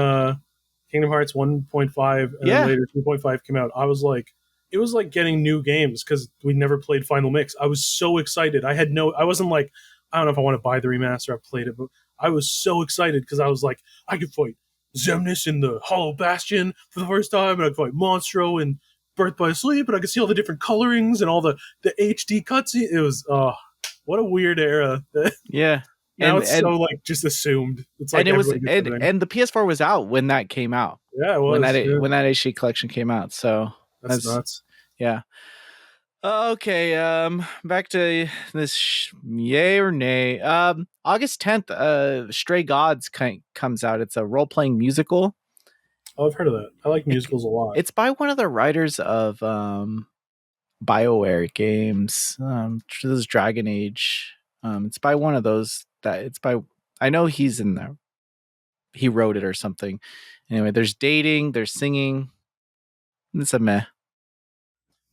Kingdom Hearts 1.5 and then
Yeah.
later 2.5 came out, I was like, it was like getting new games because we never played Final Mix. I was so excited. I wasn't like, I don't know if I want to buy the remaster. I've played it, but I was so excited because I was like, I could fight Zemnis in the Hollow Bastion for the first time, and I could fight Monstro in Birth by Sleep, and I could see all the different colorings and all the HD cutscene. It was, what a weird era.
Yeah.
Now
And
it's so like just assumed. It's
and
like
it was
everybody gets everything.
and the PS4 was out when that came out.
Yeah, it was. Yeah,
When that HD collection came out. So
that's
that's
nuts.
yeah. Okay, back to this yay or nay. August 10th, Stray Gods comes out. It's a role-playing musical.
Oh, I've heard of that. I like musicals a lot.
It's by one of the writers of BioWare games. This is Dragon Age. It's by one of those that it's by I know he's in there. He wrote it or something. Anyway, there's dating, there's singing. It's a meh.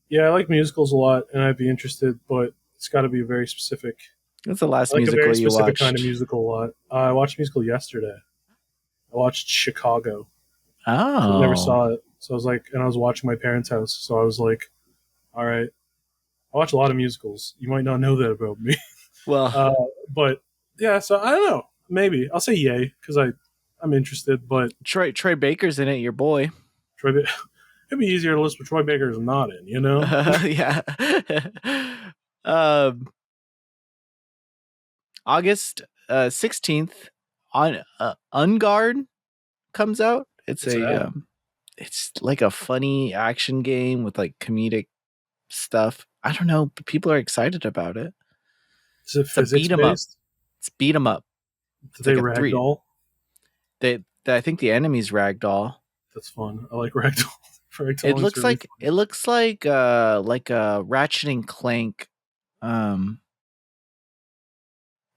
Yeah, I like musicals a lot, and I'd be interested, but it's got to be very specific.
That's the
I
last
like a very
musical you
specific kind of
watched.
musical a lot. I watched a musical yesterday. I watched Chicago. I never
Oh.
saw it, so I was like, and I was watching my parents' house, so I was like, all right. I watch a lot of musicals. You might not know that about me,
Well,
uh, but yeah. So I don't know. Maybe I'll say yay because I'm interested, but
Troy Baker's in it, your boy.
Troy, it'd be easier to list with Troy Baker's not in, you know?
Yeah. um, August 16th on Unguard comes out.
What's that?
It's like a funny action game with like comedic stuff. I don't know, but people are excited about it.
Is it
It's a
physics
beat 'em up.
based?
It's beat 'em up.
Do
It's
they
like a three.
ragdoll?
I think the enemy's ragdoll.
That's fun. I like ragdoll.
It
Ragdolling's
looks
really
like
funny.
it looks like a Ratchet and Clank, um,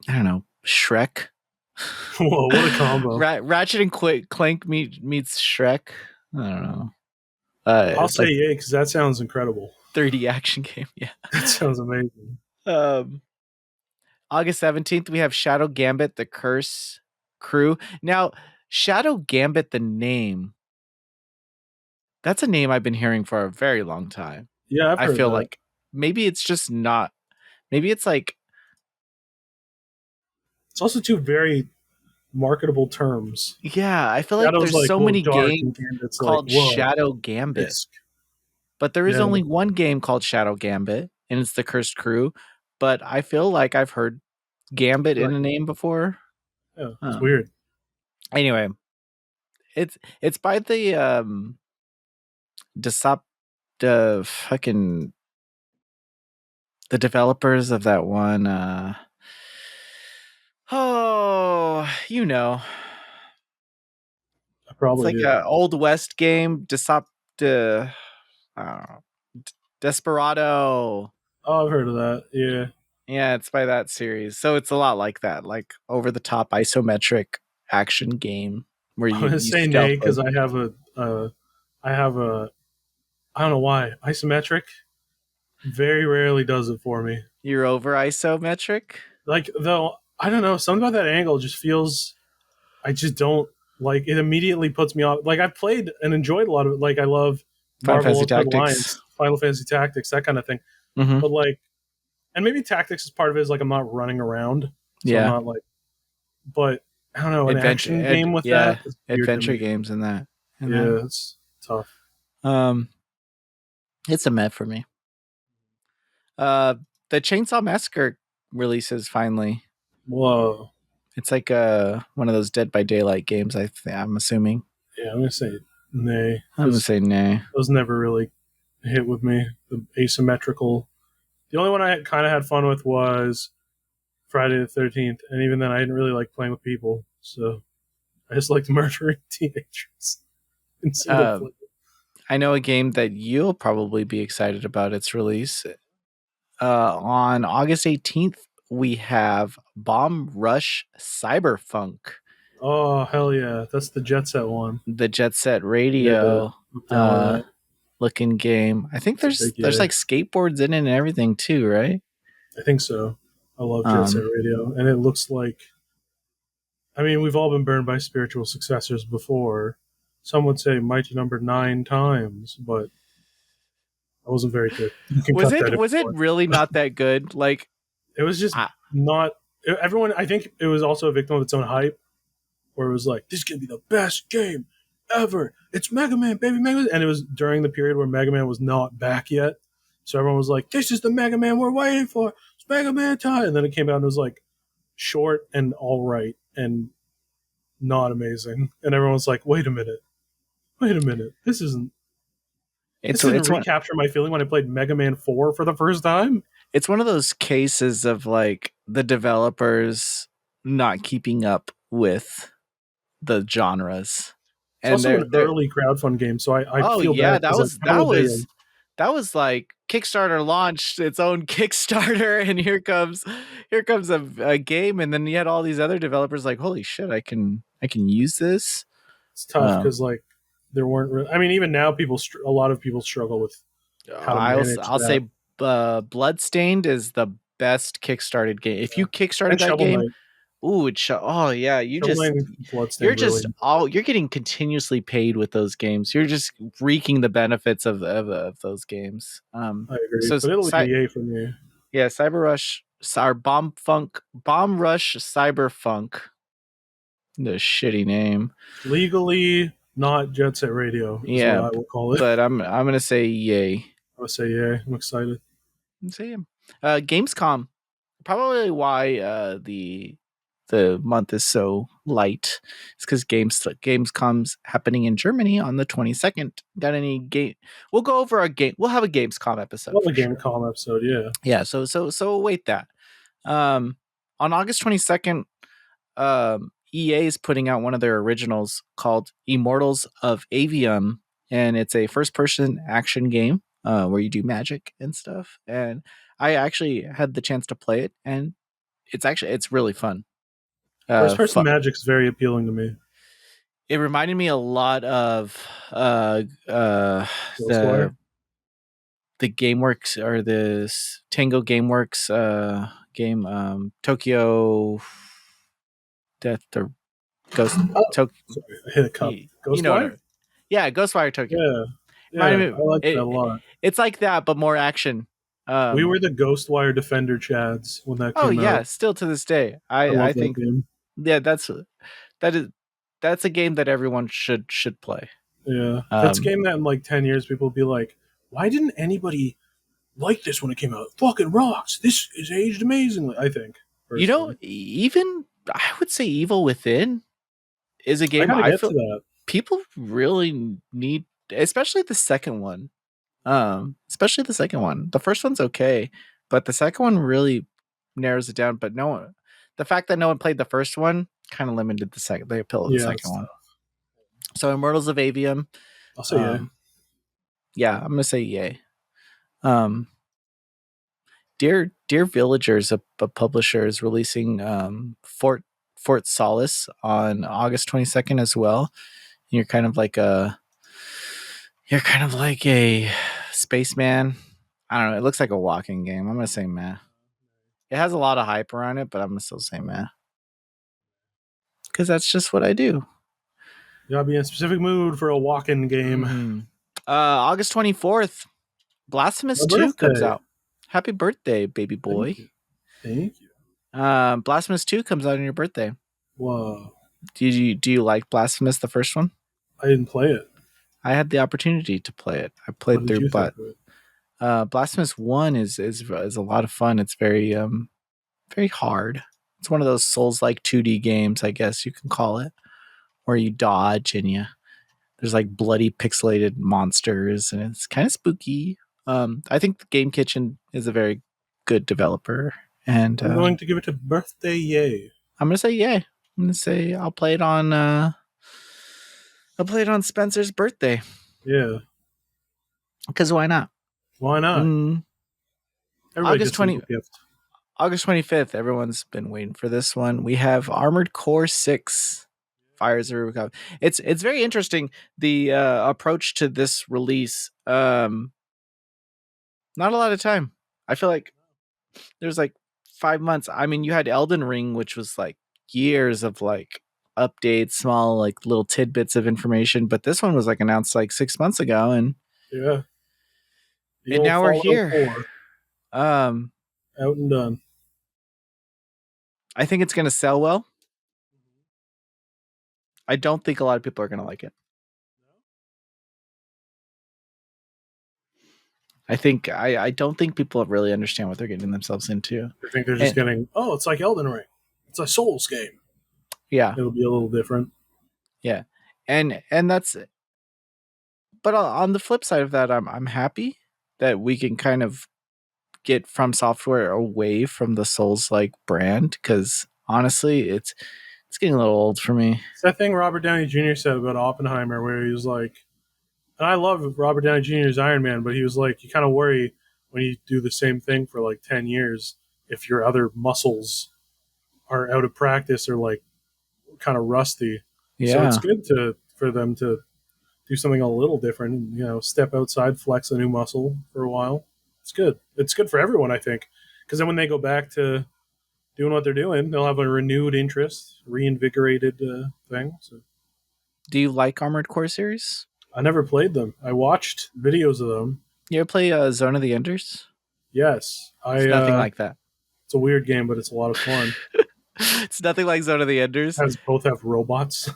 I don't know, Shrek.
Whoa, what a combo!
Ratchet and Clank meets Shrek. I don't know.
I'll
It's
say
like
yeah, because that sounds incredible.
3D action game. Yeah.
That sounds amazing.
Um, August 17th, we have Shadow Gambit: The Curse Crew. Now, Shadow Gambit, the name, that's a name I've been hearing for a very long time.
Yeah, I've
I
heard
feel
that.
like maybe it's just not. Maybe it's like,
It's also two very marketable terms.
yeah, I feel like
Shadow's
there's
like,
so
whoa,
many
dark,
games
and Gambit's like,
called
whoa,
Shadow Gambit,
risk.
but there is
Yeah,
only one game called Shadow Gambit, and it's The Cursed Crew. But I feel like I've heard Gambit in
right.
a name before.
Yeah, it's
Um,
weird.
anyway, it's by the Desop the fucking the developers of that one. Oh, you know,
I
it's
probably
like
do.
a old west game. Desop de, I don't know, Desperado.
Oh, I've heard of that. Yeah.
Yeah, it's by that series. So it's a lot like that, like over the top isometric action game where
I'm
you
gonna
you
say
stealth
nay because
like
I have a, I don't know why isometric very rarely does it for me.
you're over isometric.
Like though, I don't know, something about that angle just feels. I just don't like it. Immediately puts me off. Like I've played and enjoyed a lot of it. Like I love
Final
Marvel
Fantasy
Ultimate
Tactics.
Alliance, Final Fantasy Tactics, that kind of thing.
Mm-hmm.
But like, and maybe Tactics is part of it. Is like I'm not running around, so I'm
Yeah,
not like. But I don't know, an action game with that
yeah,
is weird to
adventure
me.
games in that. In that.
Yeah, it's tough.
Um, it's a met for me. Uh, the Chainsaw Massacre releases finally.
Whoa.
It's like one of those Dead by Daylight games. I'm assuming.
Yeah, I'm gonna say nay
I'm gonna
because
say nay.
those never really hit with me. The asymmetrical. The only one I kind of had fun with was Friday the 13th, and even then, I didn't really like playing with people. So I just liked murdering teenagers in single
Uh,
player.
I know a game that you'll probably be excited about its release. On August 18th, we have Bomb Rush Cyberfunk,
Oh hell yeah, that's the Jet Set one.
the Jet Set
Yeah,
Radio
I'm down with
uh,
that.
looking game. I think
It's a big
there's
yay.
like skateboards in it and everything too, right?
I think so. I love Jet Set
Um,
Radio, and it looks like. I mean, we've all been burned by spiritual successors before. Some would say Mighty Number 9 times, but I wasn't very good. You can cut that if
was
you
it
want.
really not that good? Like,
It was just
I,
not. Everyone, I think it was also a victim of its own hype, where it was like, this is going to be the best game ever. It's Mega Man, baby, Mega Man. And it was during the period where Mega Man was not back yet. So everyone was like, this is the Mega Man we're waiting for. It's Mega Man time. And then it came out and it was like short and all right and not amazing. And everyone was like, wait a minute. This didn't
it's one
recapture my feeling when I played Mega Man 4 for the first time.
it's one of those cases of like the developers not keeping up with the genres,
It's
and
also an
they're
early crowdfund game, so I
oh
feel
yeah,
bad because like how would they have
that was like Kickstarter launched its own Kickstarter, and here comes a game, and then you had all these other developers like, holy shit, I can use this.
it's tough
Um,
because like there weren't. I mean, even now, a lot of people struggle with how to manage
I'll
that.
say, Bloodstained is the best kickstarted game. If
Yeah.
you kickstarted
And
that
Shovel
game,
Knight,
ooh, oh yeah,
Shovel Knight and
you're
Bloodstained
just
really.
all you're getting continuously paid with those games. You're just reaping the benefits of those games.
I agree,
So
but it'll be a yay for me.
yeah, Cyber Rush, or Bomb Rush Cyberfunk, the shitty name.
Legally, not Jet Set Radio is what
Yeah,
I will call it.
but I'm gonna say yay.
I'll say yay. I'm excited.
Say Gamescom, probably why the month is so light. It's because Gamescom's happening in Germany on the 22nd. Got any game? We'll go over our game. We'll have a Gamescom episode
Love a
for
Game
sure.
Calm episode, yeah.
Yeah. So await that. On August 22nd, EA is putting out one of their originals called Immortals of Avium, and it's a first-person action game where you do magic and stuff. And I actually had the chance to play it, and it's really fun.
First person
Fu-
magic's very appealing to me.
it reminded me a lot of uh, uh,
Ghostwire.
the GameWorks or this Tango GameWorks game Tokyo Death or Ghost
Oh,
Tokyo.
sorry, I hit a cup.
You know what?
Ghostwire.
Yeah, Ghostwire Tokyo.
Yeah, yeah,
Reminded
I
me,
like that a lot.
it's like that, but more action.
We
Um,
were the Ghostwire Defender Chads when that
oh
came
yeah,
out.
still to this day,
I
I
love that
think
game.
yeah, that is that's a game that everyone should play.
Yeah, that's a
Um,
game that in like 10 years people will be like, "Why didn't anybody like this when it came out? It fucking rocks! This is aged amazingly." I think personally,
even I would say Evil Within is a
I
game
got to
I
get to
feel
that.
people really need, especially the second one. Especially the second one. The first one's okay, but the second one really narrows it down. But no one, the fact that no one played the first one kind of limited the appeal of the
Yeah,
second
it's
one.
tough.
So Immortals of Avium,
I'll say yeah.
um, yeah, I'm gonna say yay. Um, Dear Villagers, a publisher, is releasing Fort Solace on August 22nd as well. You're kind of like a spaceman. I don't know. It looks like a walking game. I'm gonna say meh. It has a lot of hype around it, but I'm gonna still say meh because that's just what I do.
You gotta be in a specific mood for a walking game.
Mm-hmm. August 24th, Blasphemous
My
2 comes
birthday.
out. Happy birthday, baby
Thank
boy.
you. Thank you.
Blasphemous 2 comes out on your birthday.
Whoa.
Do you like Blasphemous, the first one?
I didn't play it.
I had the opportunity to play it. I
What
played
did
through,
you think
but
of it?
Blasphemous 1 is a lot of fun. It's very hard. It's one of those Souls-like 2D games, I guess you can call it, where you dodge and there's like bloody pixelated monsters, and it's kind of spooky. I think the Game Kitchen is a very good developer, and
I'm going to give it a birthday yay.
I'm gonna say yay. I'm gonna say I'll play it on Spencer's birthday
Yeah.
because why not?
Why not?
Mm,
Everybody
August
gets a
20
little gift.
August 25th. Everyone's been waiting for this one. We have Armored Core 6. Fires of Rubicon. It's very interesting, the approach to this release. Not a lot of time. I feel like there's like 5 months. I mean, you had Elden Ring, which was like years of like updates, small like little tidbits of information, but this one was like announced like 6 months ago,
Yeah. The
and
old
now we're
Fallout
here.
4.
Um,
Out and done.
I think it's gonna sell well. I don't think a lot of people are gonna like it. I don't think people really understand what they're getting themselves into.
I think they're just
And
getting, oh, it's like Elden Ring. It's a Souls game.
yeah,
It'll be a little different.
yeah, and that's. But on the flip side of that, I'm happy that we can kind of get From Software away from the Souls like brand, because honestly, it's getting a little old for me.
It's that thing Robert Downey Jr. said about Oppenheimer, where he was like, and I love Robert Downey Jr.'s Iron Man, but he was like, you kind of worry when you do the same thing for like 10 years if your other muscles are out of practice or like kind of rusty. So it's
Yeah.
good for them to do something a little different and, step outside, flex a new muscle for a while. It's good. It's good for everyone, I think, because then when they go back to doing what they're doing, they'll have a renewed interest, reinvigorated thing. So
Do you like Armored Core series?
I never played them. I watched videos of them.
You ever play Zone of the Enders?
Yes,
It's nothing like that.
it's a weird game, but it's a lot of fun.
It's nothing like Zone of the Enders.
Has both have robots.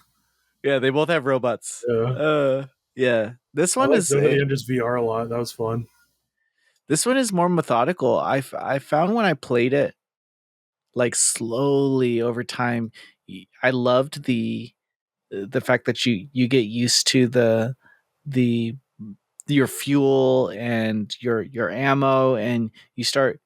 Yeah, they both have robots.
Yeah,
Yeah. This
I
one
like
is
Zone of the Enders VR a lot. That was fun.
more methodical. I found when I played it, like slowly over time, I loved the fact that you get used to the your fuel and your ammo, and you start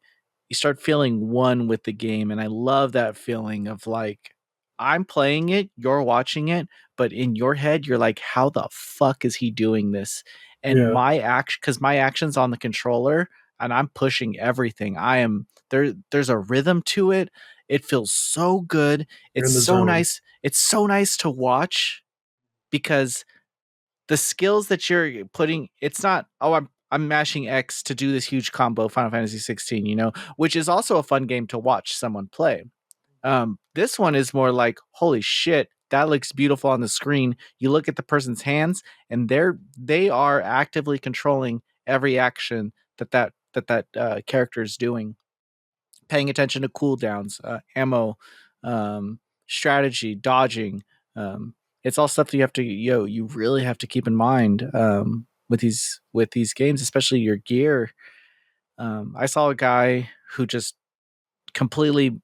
feeling one with the game, and I love that feeling of like I'm playing it, you're watching it, but in your head, you're like, how the fuck is he doing this? And
Yeah.
my action, because my action's on the controller and I'm pushing everything. I am there. There's a rhythm to it. It feels so good.
You're
It's
in the
so
zone.
nice. It's so nice to watch because the skills that you're putting, it's not, oh, I'm mashing X to do this huge combo, Final Fantasy 16, which is also a fun game to watch someone play. This one is more like, holy shit, that looks beautiful on the screen. You look at the person's hands, and they are actively controlling every action that character is doing, paying attention to cooldowns, ammo, strategy, dodging. It's all stuff that you really have to keep in mind with these games, especially your gear. I saw a guy who just completely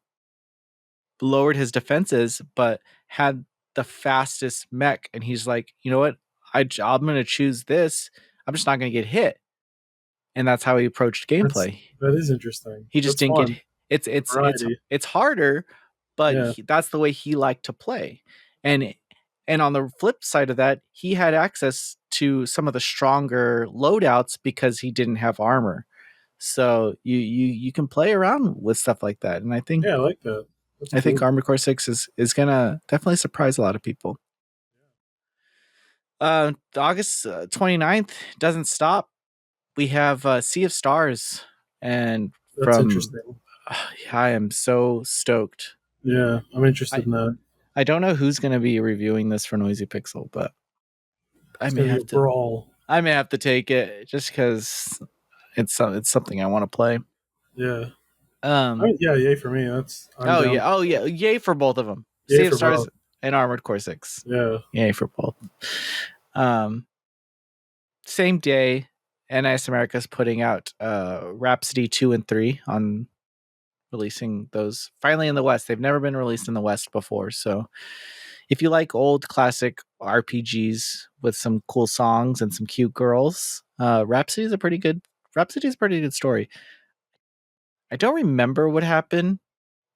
lowered his defenses, but had the fastest mech. And he's like, you know what? I'm going to choose this. I'm just not going to get hit. And that's how he approached gameplay.
That is interesting.
He just
That's
didn't get
fun. Variety.
it's harder, but
Yeah.
that's the way he liked to play. And on the flip side of that, he had access to some of the stronger loadouts because he didn't have armor. So you can play around with stuff like that. And I think
Yeah, I like that. That's
I think
cool.
Armored Core 6 is gonna definitely surprise a lot of people. August 29th doesn't stop. We have Sea of Stars, and
That's
from
interesting.
I am so stoked.
Yeah, I'm interested in that.
I don't know who's going to be reviewing this for Noisy Pixel, but
It's gonna be a brawl.
I may have to take it just because it's something I want to play.
Yeah. Yeah, yay for me. I'm down.
Yeah, yay for both of them.
Yay
Sea of
for
Stars
both.
and Armored Core 6.
Yeah.
Yay for both. Same day, NIS America's putting out Rhapsody 2 and 3 on releasing those finally in the West. They've never been released in the West before. So if you like old classic RPGs with some cool songs and some cute girls, Rhapsody is a pretty good story. I don't remember what happened,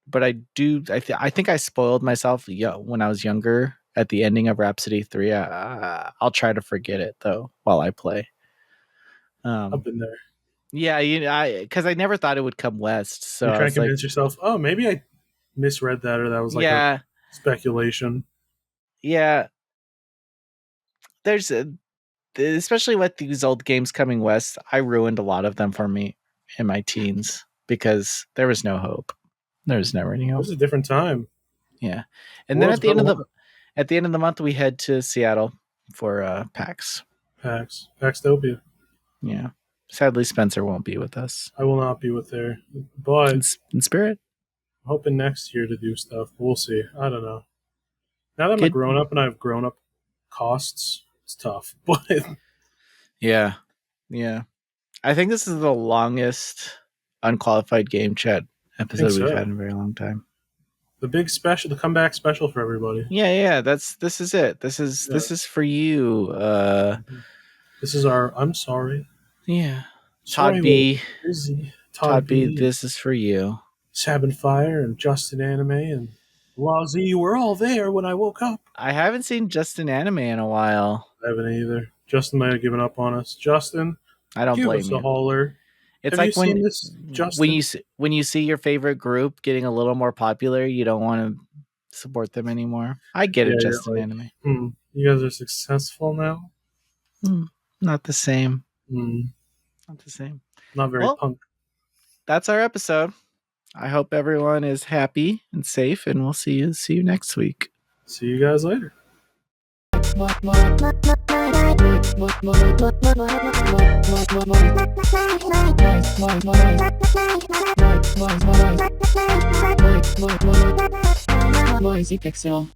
but I do. I think I spoiled myself when I was younger at the ending of Rhapsody 3. I'll try to forget it though while I play.
I've been there.
Yeah, because I never thought it would come west. So
You're
I
trying
was
to
like,
convince yourself, oh, maybe I misread that, or that was like a speculation.
Yeah. There's especially with these old games coming west, I ruined a lot of them for me in my teens because there was no hope. There was never any
It
hope.
was a different time.
Yeah. And then at the end of the month we head to Seattle for PAX.
Paxtopia.
Yeah. Sadly Spencer won't be with us.
I will not be with there. But
in spirit.
I'm hoping next year to do stuff. We'll see. I don't know. Now that I'm a grown up and I have grown up costs, it's tough. But
yeah. I think this is the longest unqualified game chat episode we've had in a very long time.
The big special, the comeback special for everybody.
Yeah. This is it. This is for you.
This is our I'm sorry.
Yeah.
Sorry,
Todd B.
Todd B.
This is for you.
Sab and Fire and Justin Anime and Lazy were all there when I woke up.
I haven't seen Justin Anime in a while.
I haven't either. Justin might have given up on us. Justin,
I don't blame
us
you.
A hauler.
It's
have
like when you see your favorite group getting a little more popular, you don't want to support them anymore. I get it, Justin Anime.
You guys are successful now.
Not the same. Not the same.
Not very punk.
That's our episode. I hope everyone is happy and safe, and we'll see you next week.
See you guys later.
Noisy Pixel.